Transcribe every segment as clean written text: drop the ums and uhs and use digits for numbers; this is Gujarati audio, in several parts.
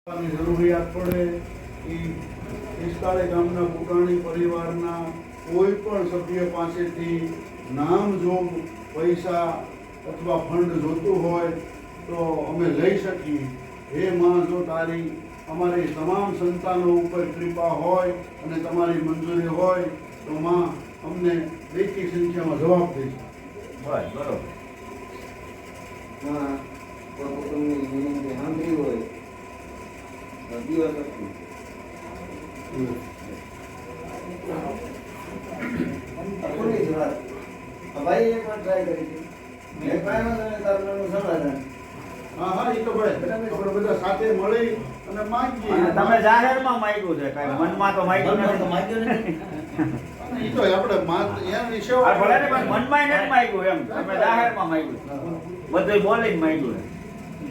જરૂરિયાત પડે એ પિસ્તાળે ગામના પુટાણી પરિવારના કોઈ પણ સભ્ય પાસેથી નામજોગ પૈસા અથવા ફંડ જોતું હોય તો અમે લઈ શકીએ. હે માં, જો તારી અમારી તમામ સંતાનો ઉપર કૃપા હોય અને તમારી મંજૂરી હોય તો માં અમને બેકી સંખ્યામાં જવાબ દઈશું. બરોબર. માં પોતાની વિનંતી સાંભળી હોય દિવસ ભાઈ એક વાર ટ્રાય કરી હતી. મેં કાંઈ સમાધાન. હા, એ તો ભાઈ આપણે બધા સાથે મળી અને માંગીએ. અને તમે જાહેરમાં માંગ્યું છે, કાંઈ મનમાં તો માંગ્યું નથી. એ તો આપણે એની આ સેવા ભલે ને પણ મનમાં નથી માંગ્યું એમ, તમે જાહેરમાં માંગ્યું. બધું બોલીને માંગ્યું.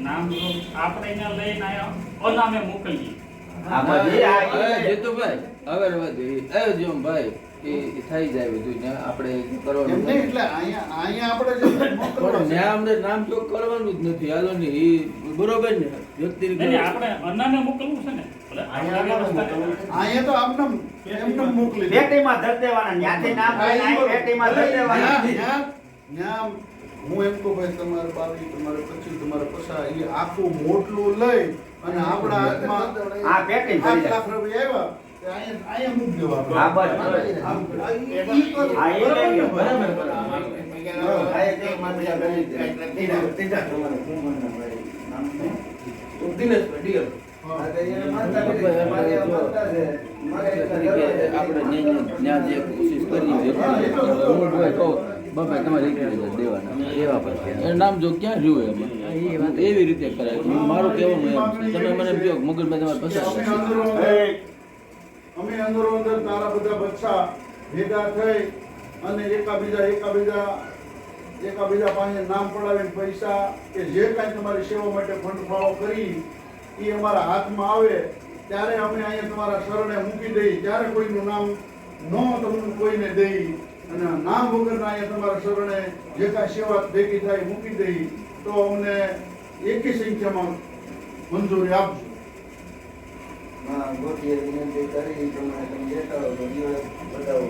નામ તો આપણે અહીંયા લઈને આયા અનામે મોકલીએ. આ બધી જીતુભાઈ હવે ભાઈ એ થઈ જાય બધું ને આપણે કરવાનું એમ નહીં, એટલે અહીંયા આપણે જે પણ મોકલવાનું છે. ન્યા અમને નામ જોગ કરવાનું જ નથી. હાલો ને એ બરોબર ને વ્યક્તિ નહીં, આપણે અનામે મોકલવું છે ને. ભલે આપણે વ્યવસ્થા કરવાની. અહીંયા તો આપણે એમને મોકલી દે. પેટીમાં ધર દેવાના, ત્યાંથી નામ લઈને અહીં પેટીમાં ધર દેવાના. ન્યા હું એમ કહું ભાઈ તમારે 22 તમારે 25 તમારે 50 એ આખું મોટલું લઈ અને આપણા હાથમાં આ પેટી 8 લાખ રૂપિયા આવ્યા તે અહીંયા મૂકી દેવાનું. હા, બસ. હા, એ લઈ લો. આપણે ન્યા જે કોશિશ કરી બાપા તમારે દેવાના એવા પછી નામ જો ક્યાં રહ્યું એમાં એવી રીતે કરાય. મારું કહેવાનું એમ છે, તમે મને કહો મગજમાં તમારે પસાર અમે અંદરો અંદર તારા બધા બચ્ચા ભેગા થઈ અને એકાબીજા પાસે નામ પડાવીને પૈસા કે જે કાંઈ તમારી સેવા માટે ફંડ ફાળો કરી એ અમારા હાથમાં આવે ત્યારે અમે અહીંયા તમારા શરણે મૂકી દઈ. ત્યારે કોઈનું નામ ન તમને કોઈને દઈ અને નામ વગરના અહીંયા તમારા શરણે જે કાંઈ સેવા ભેગી થાય મૂકી દઈ તો અમને એકી સંખ્યામાં મંજૂરી આપજો. ગોઠીએ વિનંતી કરી પ્રમાણે તમે લેતા હો તો દિવસ બતાવો.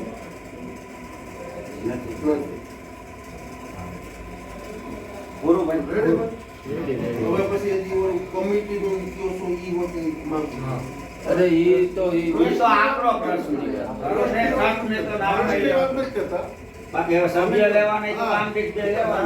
પૂરું ભાઈ. બરાબર? હવે પછી હજી કમિટીનું કયો શું ઈ હોતી માંગ. અરે એ તો એ તો આકરો પ્રશ્ન છે. ને તો નામ માણસની લઈ લો. વાત નથી કરતા. બાકી હવે સભ્ય લેવાના તો કામ ઠીક છે લેવાના.